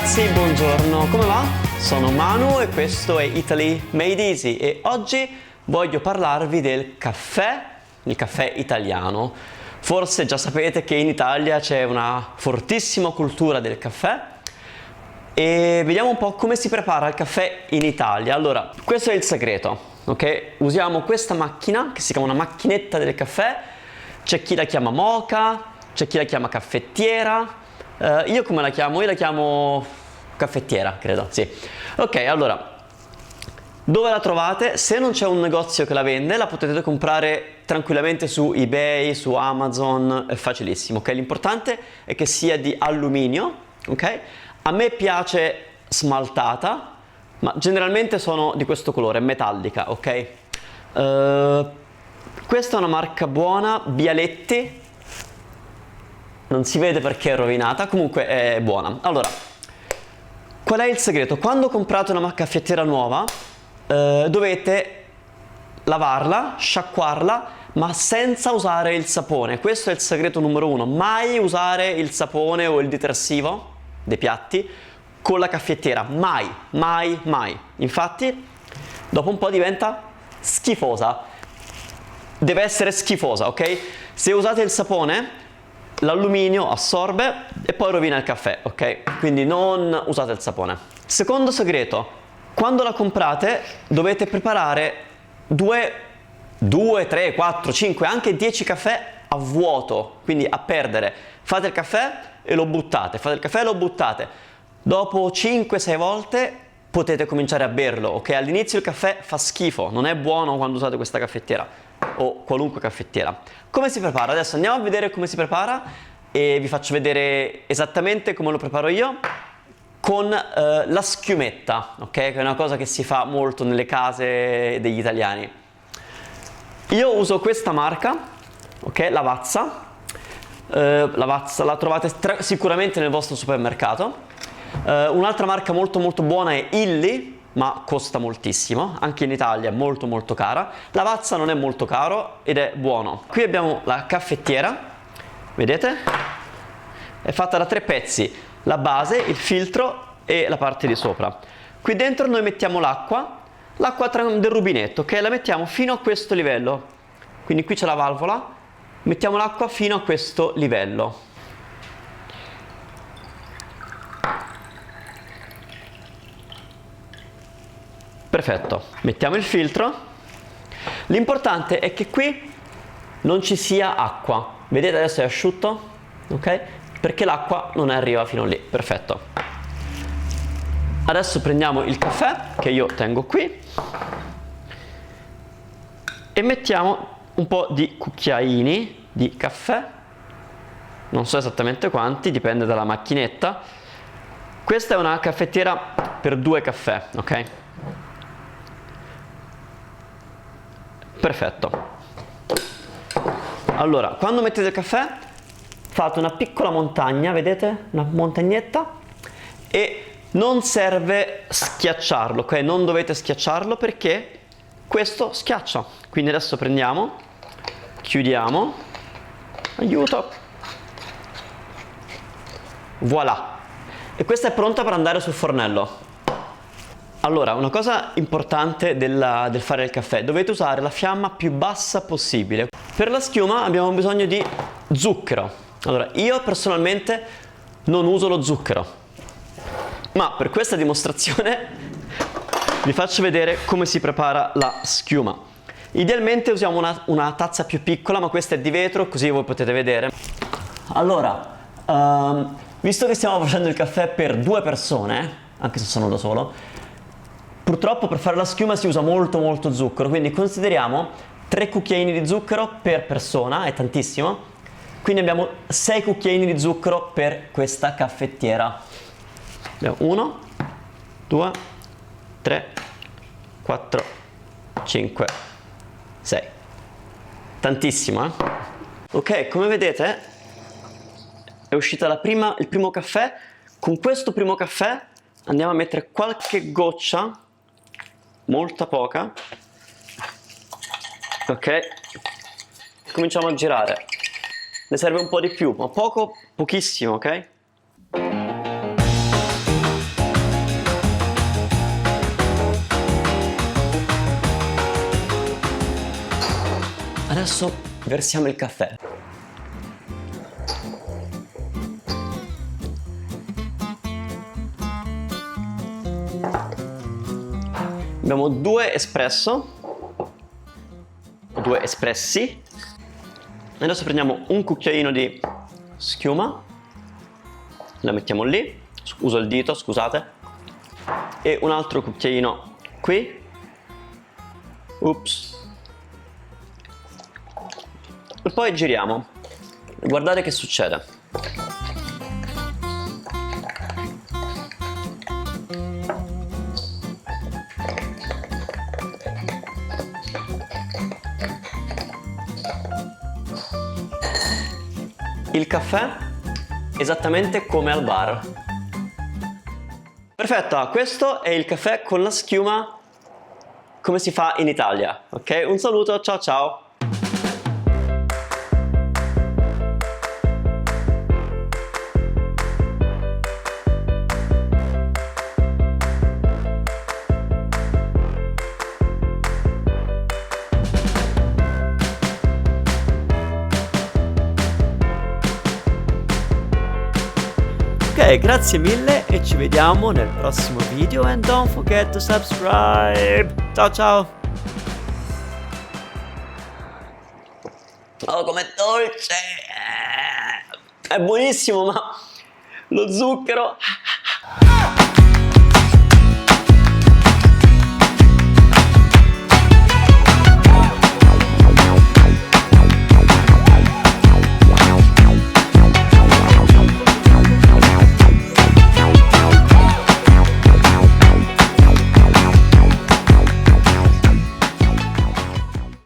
ragazzi, buongiorno, come va? Sono Manu e questo è Italy Made Easy e oggi voglio parlarvi del caffè, il caffè italiano. Forse già sapete che in Italia c'è una fortissima cultura del caffè e vediamo un po' come si prepara il caffè in Italia. Allora, questo è il segreto, ok? Usiamo questa macchina che si chiama una macchinetta del caffè, c'è chi la chiama moka, c'è chi la chiama caffettiera. Io come la chiamo? Io la chiamo caffettiera, credo, sì. Ok, allora, dove la trovate? Se non c'è un negozio che la vende, la potete comprare tranquillamente su eBay, su Amazon, è facilissimo, ok? L'importante è che sia di alluminio, ok? A me piace smaltata, ma generalmente sono di questo colore, metallica, ok? Questa è una marca buona, Bialetti. Non si vede perché è rovinata, comunque è buona. Allora, qual è il segreto? Quando comprate una caffettiera nuova, dovete lavarla, sciacquarla, ma senza usare il sapone. Questo è il segreto numero uno. Mai usare il sapone o il detersivo dei piatti con la caffettiera. Mai, mai, mai. Infatti, dopo un po' diventa schifosa. Deve essere schifosa, ok? Se usate il sapone, l'alluminio assorbe e poi rovina il caffè, ok? Quindi non usate il sapone. Secondo segreto, quando la comprate dovete preparare 2, 3, 4, 5, anche 10 caffè a vuoto, quindi a perdere. Fate il caffè e lo buttate, fate il caffè e lo buttate. Dopo 5-6 volte potete cominciare a berlo, ok? All'inizio il caffè fa schifo, non è buono quando usate questa caffettiera o qualunque caffettiera. Come si prepara? Adesso andiamo a vedere come si prepara e vi faccio vedere esattamente come lo preparo io con la schiumetta, ok? Che è una cosa che si fa molto nelle case degli italiani. Io uso questa marca, ok? Lavazza. Lavazza la trovate sicuramente nel vostro supermercato. Un'altra marca molto molto buona è Illy, ma costa moltissimo, anche in Italia è molto molto cara. Lavazza non è molto caro ed è buono. Qui abbiamo la caffettiera, vedete? È fatta da 3 pezzi, la base, il filtro e la parte di sopra. Qui dentro noi mettiamo l'acqua del rubinetto, che la mettiamo fino a questo livello. Quindi qui c'è la valvola, mettiamo l'acqua fino a questo livello. Perfetto, mettiamo il filtro. L'importante è che qui non ci sia acqua. Vedete adesso è asciutto? Ok? Perché l'acqua non arriva fino lì. Perfetto. Adesso prendiamo il caffè che io tengo qui e mettiamo un po' di cucchiaini di caffè. Non so esattamente quanti, dipende dalla macchinetta. Questa è una caffettiera per 2 caffè, ok? Perfetto. Allora, quando mettete il caffè fate una piccola montagna, vedete? Una montagnetta, e non serve schiacciarlo, ok? Non dovete schiacciarlo perché questo schiaccia. Quindi adesso prendiamo, chiudiamo, aiuto, voilà. E questa è pronta per andare sul fornello. Allora, una cosa importante del fare il caffè, dovete usare la fiamma più bassa possibile. Per la schiuma abbiamo bisogno di zucchero. Allora, io personalmente non uso lo zucchero, ma per questa dimostrazione vi faccio vedere come si prepara la schiuma. Idealmente usiamo una tazza più piccola, ma questa è di vetro, così voi potete vedere. Allora, visto che stiamo facendo il caffè per 2 persone, anche se sono da solo, purtroppo per fare la schiuma si usa molto molto zucchero, quindi consideriamo 3 cucchiaini di zucchero per persona, è tantissimo, quindi abbiamo 6 cucchiaini di zucchero per questa caffettiera. Abbiamo 1, 2, 3, 4, 5, 6. Tantissimo, eh? Ok, come vedete è uscita il primo caffè. Con questo primo caffè andiamo a mettere qualche goccia, molta poca, ok? Cominciamo a girare. Ne serve un po' di più, ma pochissimo, ok? adesso versiamo il caffè. Abbiamo 2 espresso, 2 espressi. Adesso prendiamo un cucchiaino di schiuma, la mettiamo lì, uso il dito, scusate, e un altro cucchiaino qui. Ups. E poi giriamo. Guardate che succede. Il caffè esattamente come al bar. Perfetto, questo è il caffè con la schiuma come si fa in Italia, ok? Un saluto, ciao ciao! Ok, grazie mille e ci vediamo nel prossimo video and don't forget to subscribe. Ciao ciao. Oh, com'è dolce! È buonissimo, ma lo zucchero